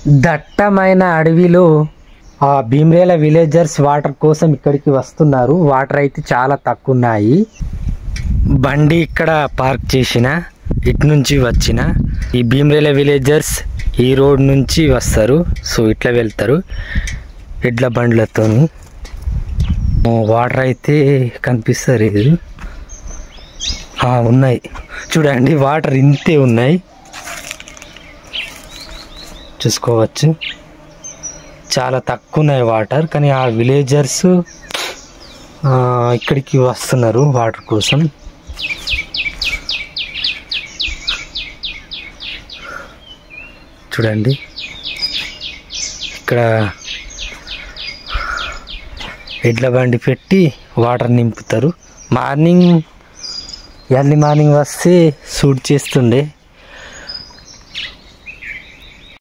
దట్టమైన అడవిలో ఆ భీమ్రేల విలేజర్స్ వాటర్ కోసం ఇక్కడికి వస్తున్నారు. వాటర్ అయితే చాలా తక్కువ ఉన్నాయి. బండి ఇక్కడ పార్క్ చేసిన ఇటు నుంచి వచ్చిన ఈ భీమ్రేల విలేజర్స్ ఈ రోడ్ నుంచి వస్తారు. సో ఇట్లా వెళ్తారు ఎడ్ల బండ్లతో. వాటర్ అయితే కనిపిస్తలేదు, ఉన్నాయి చూడండి. వాటర్ ఇంతే ఉన్నాయి, చూసుకోవచ్చు. చాలా తక్కువ ఉన్నాయి వాటర్. కానీ ఆ విలేజర్స్ ఇక్కడికి వస్తున్నారు వాటర్ కోసం. చూడండి ఇక్కడ ఎడ్ల బండి పెట్టి వాటర్ నింపుతారు. ఎర్లీ మార్నింగ్ వస్తే షూట్ చేస్తుండే